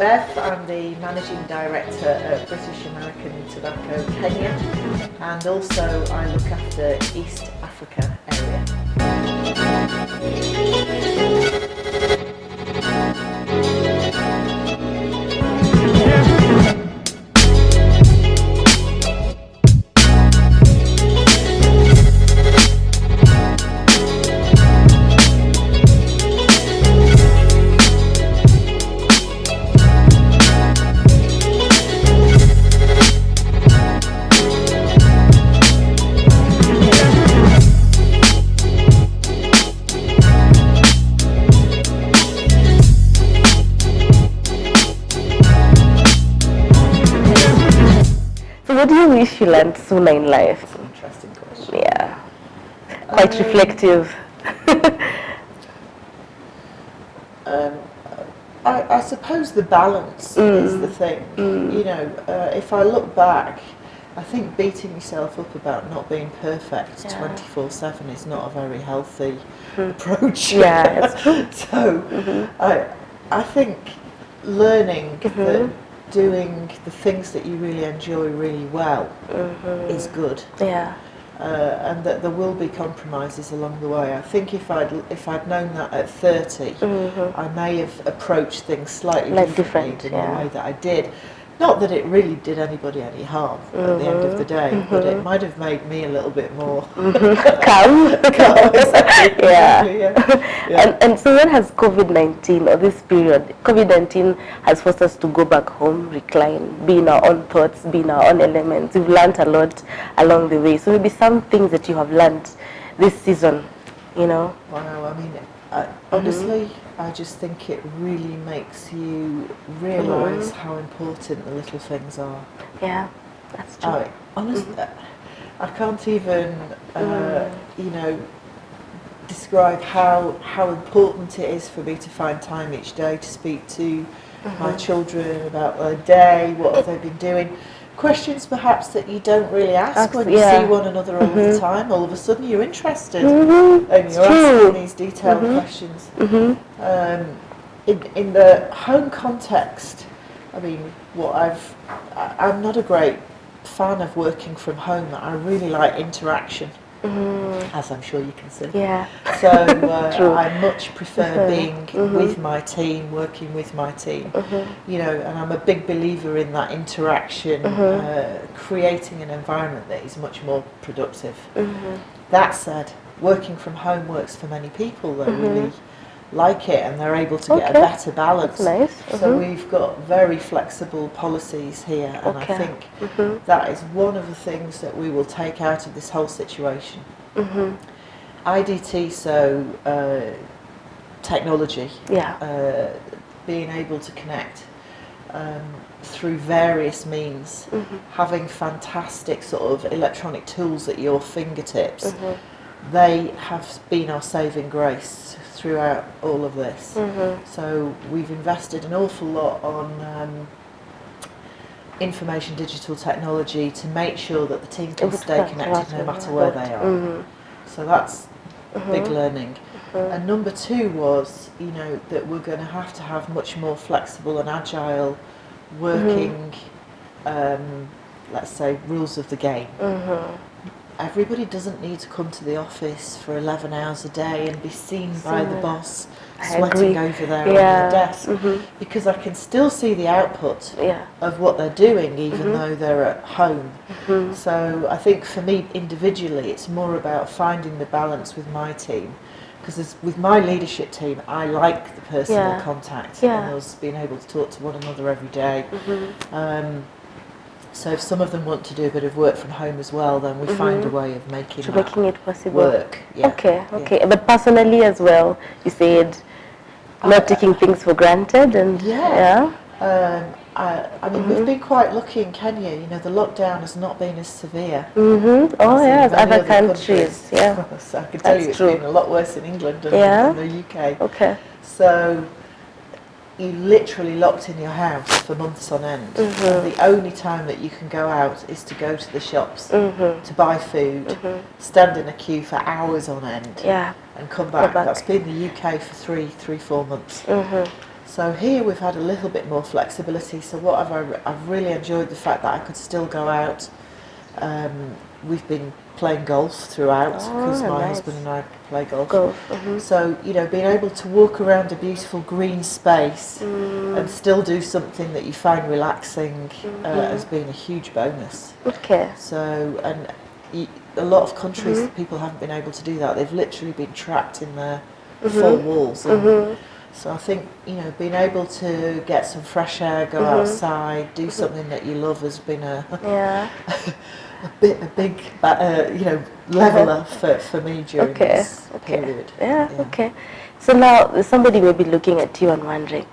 Beth. I'm the Managing Director at British American Tobacco Kenya, and also I look after East Africa area. What do you wish you learned sooner in life? That's an interesting question. Yeah, quite reflective. I suppose the balance is the thing. You know, if I look back, I think beating yourself up about not being perfect 24/7 is not a very healthy approach. Yeah, that's true. So I think learning that doing the things that you really enjoy really well is good. Yeah. And that there will be compromises along the way. I think if I'd known that at 30, I may have approached things slightly differently in the way that I did. Not that it really did anybody any harm at the end of the day, but it might have made me a little bit more calm. Exactly. Yeah. And so when has COVID-19 or this period, COVID-19 has forced us to go back home, recline, be in our own thoughts, be in our own elements. We've learned a lot along the way. So maybe some things that you have learned this season, you know? Wow, I mean, honestly, I just think it really makes you realise how important the little things are. Yeah, that's true. Honestly, I can't even, you know, describe how important it is for me to find time each day to speak to my children about their day, what have they been doing. Questions perhaps that you don't really ask when you see one another all the time. All of a sudden you're interested and you're asking these detailed questions. In the home context, I mean, I'm not a great fan of working from home. I really like interaction, as I'm sure you can see. Yeah. So I much prefer being with my team, working with my team. You know, and I'm a big believer in that interaction, creating an environment that is much more productive. That said, working from home works for many people. They really like it, and they're able to get a better balance. That's nice. So we've got very flexible policies here, and I think that is one of the things that we will take out of this whole situation. IDT, so technology, being able to connect through various means, having fantastic sort of electronic tools at your fingertips, they have been our saving grace throughout all of this. So we've invested an awful lot on information digital technology to make sure that the team can stay connected no matter where they are. So that's big learning. And number two was, you know, that we're going to have much more flexible and agile working, let's say, rules of the game. Everybody doesn't need to come to the office for 11 hours a day and be seen by the boss sweating over there on their desk, because I can still see the output of what they're doing even though they're at home. So I think for me individually it's more about finding the balance with my team, because with my leadership team I like the personal contact and us being able to talk to one another every day. So if some of them want to do a bit of work from home as well, then we find a way of making it possible. Work. Okay. But personally as well, you said not taking things for granted, and I mean, we've been quite lucky in Kenya. You know, the lockdown has not been as severe. As other countries. So I can tell you it's been a lot worse in England and in the UK. So you literally locked in your house for months on end. And the only time that you can go out is to go to the shops to buy food, stand in a queue for hours on end, and come back. That's been the UK for 4 months. So here we've had a little bit more flexibility. So what I've really enjoyed the fact that I could still go out. We've been playing golf throughout because my husband and I play golf. So, you know, being able to walk around a beautiful green space and still do something that you find relaxing has been a huge bonus. Okay. So, and a lot of countries, people haven't been able to do that. They've literally been trapped in their four walls. So I think, you know, being able to get some fresh air, go outside, do something that you love has been a big you know, leveler for me during this period. Okay. So now somebody may be looking at you and wondering,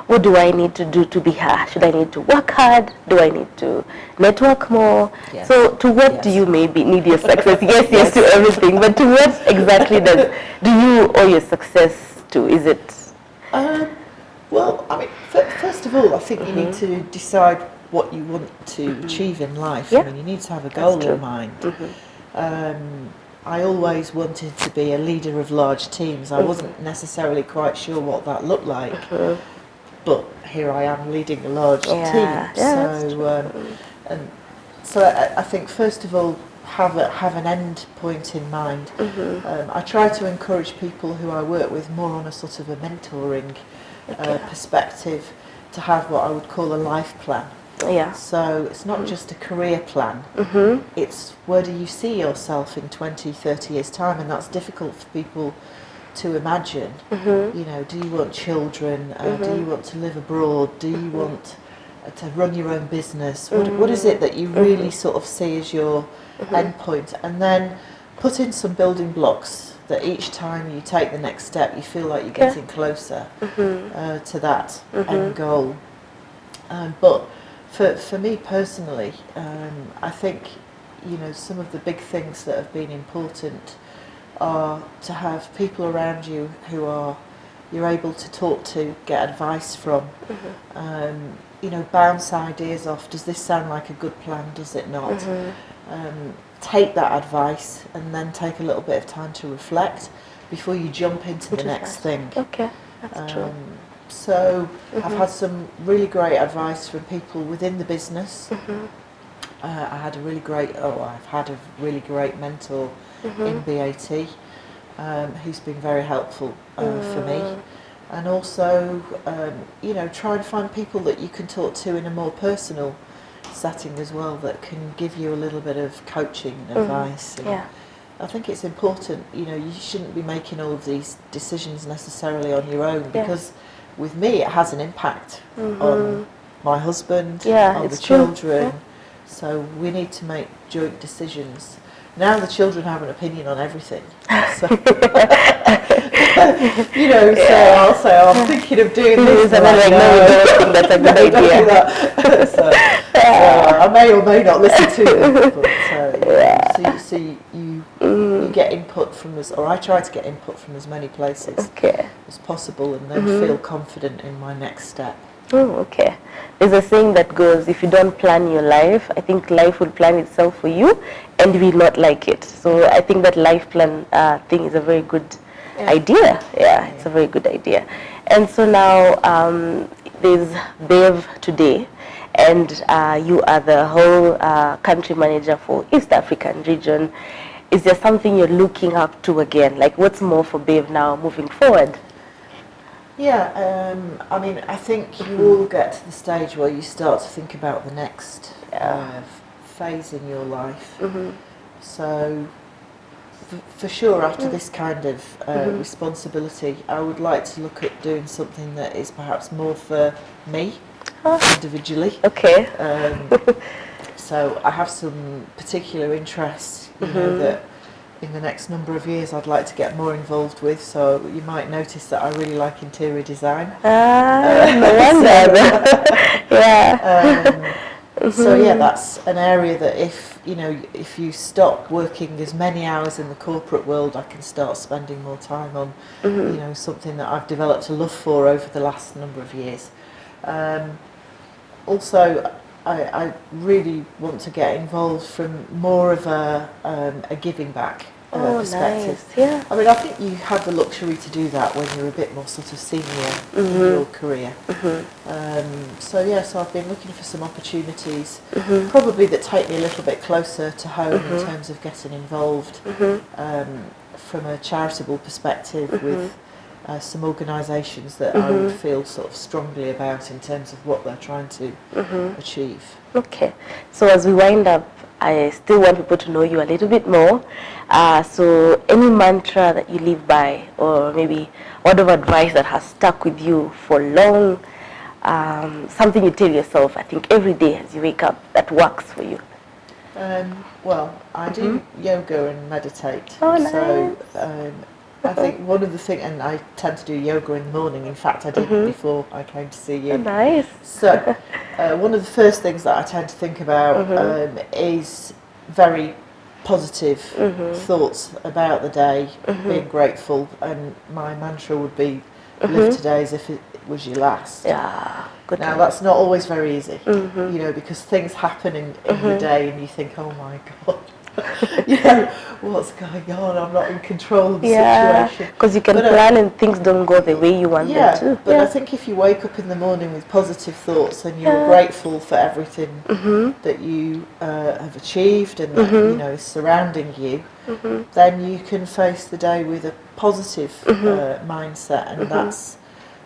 what do I need to do to be her? Should I need to work hard? Do I need to network more? Yes. So to what do you maybe need your success? Yes to everything, but to what exactly do you owe your success to? Is it? Well, I mean, first of all, I think you need to decide what you want to achieve in life. I mean, you need to have a goal in mind. I always wanted to be a leader of large teams. I wasn't necessarily quite sure what that looked like, but here I am leading a large team. So I think first of all, have an end point in mind. I try to encourage people who I work with more on a sort of a mentoring perspective to have what I would call a life plan. So it's not just a career plan, it's where do you see yourself in 20, 30 years time, and that's difficult for people to imagine. You know, do you want children, do you want to live abroad, do you want to run your own business, what is it that you really sort of see as your end point, and then put in some building blocks that each time you take the next step you feel like you're getting closer to that end goal. But for me personally, I think, you know, some of the big things that have been important are to have people around you who you're able to talk to, get advice from, you know, bounce ideas off. Does this sound like a good plan? Does it not? Take that advice and then take a little bit of time to reflect before you jump into the next thing. Okay, that's true. So I've had some really great advice from people within the business. I've had a really great mentor in BAT who's been very helpful for me. And also, you know, try and find people that you can talk to in a more personal setting as well that can give you a little bit of coaching and advice. And I think it's important, you know, you shouldn't be making all of these decisions necessarily on your own, because with me it has an impact on my husband, on the children, so we need to make joint decisions. Now the children have an opinion on everything, so you know, so I'll say, oh, I'm thinking of doing this, and I'm like, no, that's a good idea. So I may or may not listen to them, but so you get input from or I try to get input from as many places as possible, and then feel confident in my next step. Oh, okay. There's a saying that goes, if you don't plan your life, I think life will plan itself for you, and we will not like it. So I think that life plan thing is a very good idea. It's a very good idea. And so now there's Bev today, and you are the whole country manager for East African region. Is there something you're looking up to again? Like, what's more for Bev now moving forward? Yeah, I mean, I think you will get to the stage where you start to think about the next phase in your life. So, for sure, after this kind of responsibility, I would like to look at doing something that is perhaps more for me individually. Okay. So I have some particular interests, you know, that in the next number of years I'd like to get more involved with. So you might notice that I really like interior design. No wonder. So yeah, that's an area that if you stop working as many hours in the corporate world, I can start spending more time on, you know, something that I've developed a love for over the last number of years. Also, I really want to get involved from more of a giving back perspective. Nice. Yeah. I mean, I think you have the luxury to do that when you're a bit more sort of senior in your career. So I've been looking for some opportunities, probably that take me a little bit closer to home in terms of getting involved from a charitable perspective with some organisations that I would feel sort of strongly about in terms of what they're trying to achieve. Okay, so as we wind up, I still want people to know you a little bit more. So any mantra that you live by, or maybe word of advice that has stuck with you for long, something you tell yourself, I think every day as you wake up, that works for you. Well, I do yoga and meditate. Oh, nice. So I think one of the things, and I tend to do yoga in the morning. In fact, I did before I came to see you. Oh, nice. So one of the first things that I tend to think about is very positive thoughts about the day, being grateful, and my mantra would be live today as if it was your last. Yeah. Good. Now that's not always very easy, you know, because things happen in the day and you think, oh my God, you know, what's going on? I'm not in control of the situation. Because you can plan and things don't go the way you want them to. But I think if you wake up in the morning with positive thoughts and you're grateful for everything that you have achieved and that you know is surrounding you, then you can face the day with a positive mindset, and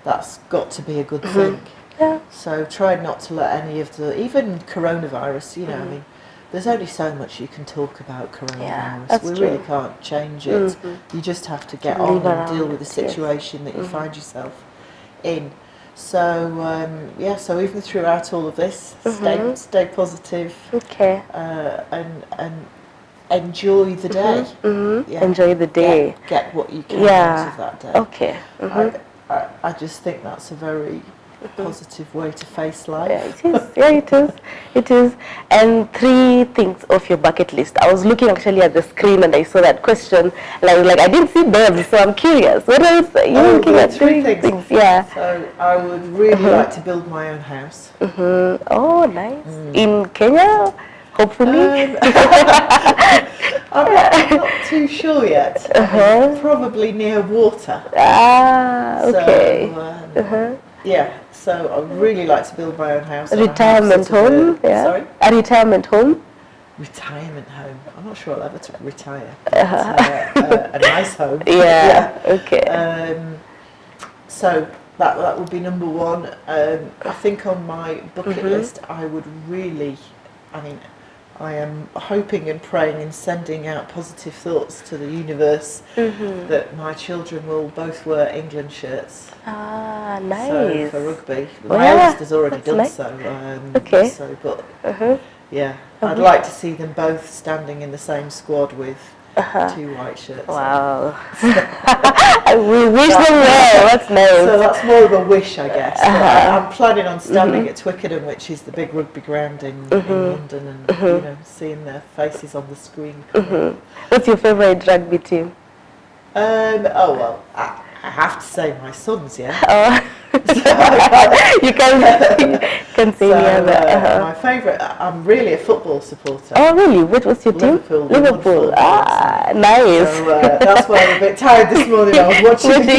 that's got to be a good thing. Yeah. So try not to let any of the, even coronavirus, you know, I mean, there's only so much you can talk about coronavirus. We really can't change it. You just have to get on and deal with the situation that you find yourself in. So so even throughout all of this, stay positive. Okay. And enjoy the day. Enjoy the day. Get what you can out of that day. Okay. I just think that's a very positive way to face life. Yeah, it is. Yeah, it is. It is. And 3 things off your bucket list. I was looking actually at the screen and I saw that question, and I was like, I didn't see them, so I'm curious. What else are you looking at? 3 things. Yeah. So I would really like to build my own house. Oh, nice. In Kenya, hopefully. I'm not too sure yet. Probably near water. Okay. So, so I'd really like to build my own house. A retirement home? Sorry? A retirement home? Retirement home. I'm not sure I'll ever retire. A nice home. Okay. So that would be number 1. I think on my bucket list, I would really, I am hoping and praying and sending out positive thoughts to the universe that my children will both wear England shirts. Ah, nice. So for rugby. My eldest has already done so. Okay. So, but I'd like to see them both standing in the same squad with 2 white shirts. Wow. We wish them well. That's nice. So that's more of a wish, I guess. I'm planning on standing at Twickenham, which is the big rugby ground in London, and you know, seeing their faces on the screen. What's your favourite rugby team? I have to say my sons, you can say my favourite, I'm really a football supporter. Oh, really? What's your team? Liverpool. Nice. So that's why I'm a bit tired this morning. I was watching the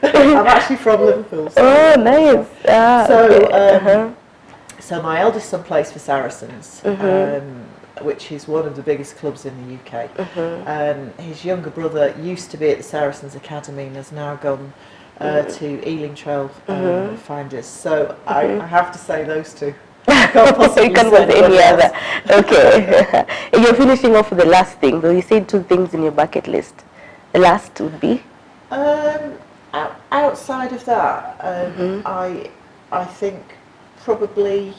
game. I'm actually from Liverpool. So, nice. So my eldest son plays for Saracens. Which is one of the biggest clubs in the UK. His younger brother used to be at the Saracens Academy and has now gone to Ealing Trail Finders. So I have to say those 2. I can't possibly say any other. Okay. You're finishing off with the last thing, though. You said 2 things in your bucket list. The last would be? Outside of that, I think probably...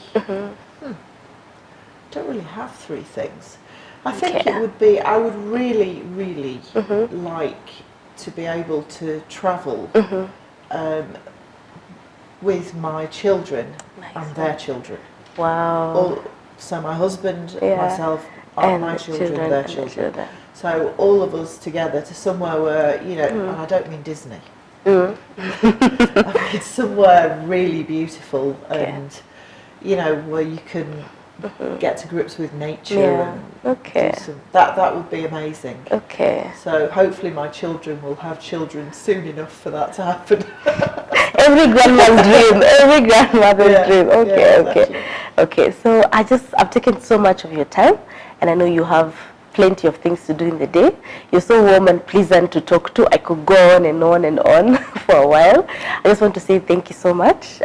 don't really have 3 things. I think it would be, I would really, really like to be able to travel with my children and their children. Wow. So my husband, myself, and my children, their children. So all of us together to somewhere where, you know, and I don't mean Disney. I mean somewhere really beautiful and, you know, where you can get to grips with nature. Yeah. And Okay. That would be amazing. Okay. So hopefully my children will have children soon enough for that to happen. Every grandma's dream. Every grandmother's dream. Okay. Yeah, Okay. exactly. Okay. So I've taken so much of your time, and I know you have plenty of things to do in the day. You're so warm and pleasant to talk to. I could go on and on and on for a while. I just want to say thank you so much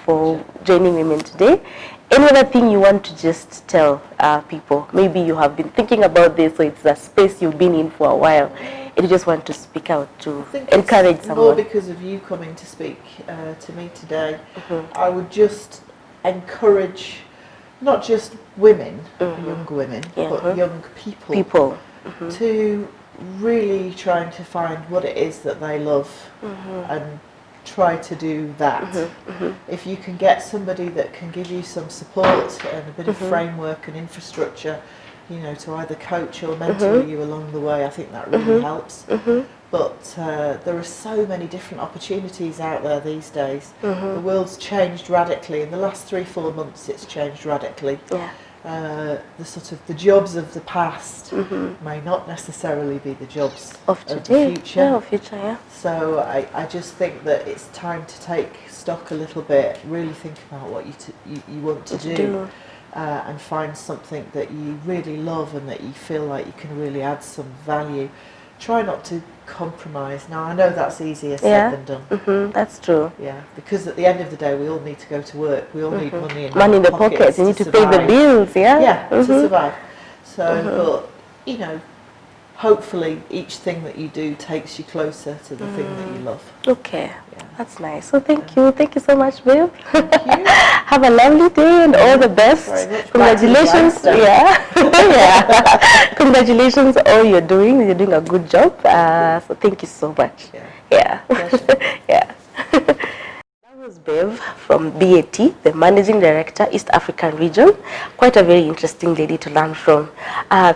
for joining Women today. Any other thing you want to just tell people? Maybe you have been thinking about this, so it's a space you've been in for a while, and you just want to speak out to encourage someone. More because of you coming to speak to me today. I would just encourage not just women, young women, but young people, to really trying to find what it is that they love and try to do that. If you can get somebody that can give you some support and a bit of framework and infrastructure, you know, to either coach or mentor you along the way, I think that really helps. But there are so many different opportunities out there these days. The world's changed radically. In the last 3-4 months, it's changed radically. The jobs of the past may not necessarily be the jobs of the future. So I just think that it's time to take stock a little bit, really think about what you want to do. And find something that you really love and that you feel like you can really add some value. Try not to compromise. Now, I know that's easier said than done. That's true. Yeah, because at the end of the day, we all need to go to work. We all need money in the pockets. You need to pay the bills, to survive. So, but, you know, hopefully each thing that you do takes you closer to the thing that you love. Okay, that's nice. So thank you so much, babe. Thank you. Have a lovely day and all the best. Congratulations. Congratulations on all you're doing. You're doing a good job. So thank you so much. That was Bev from BAT, the Managing Director, East African Region. Quite a very interesting lady to learn from.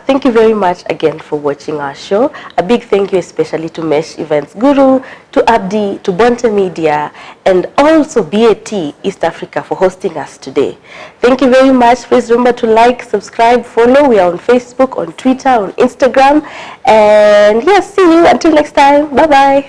Thank you very much again for watching our show. A big thank you especially to EventsGuru, to Abdi, to Bonte Media, and also BAT East Africa for hosting us today. Thank you very much. Please remember to like, subscribe, follow. We are on Facebook, on Twitter, on Instagram. And yes, see you until next time. Bye-bye.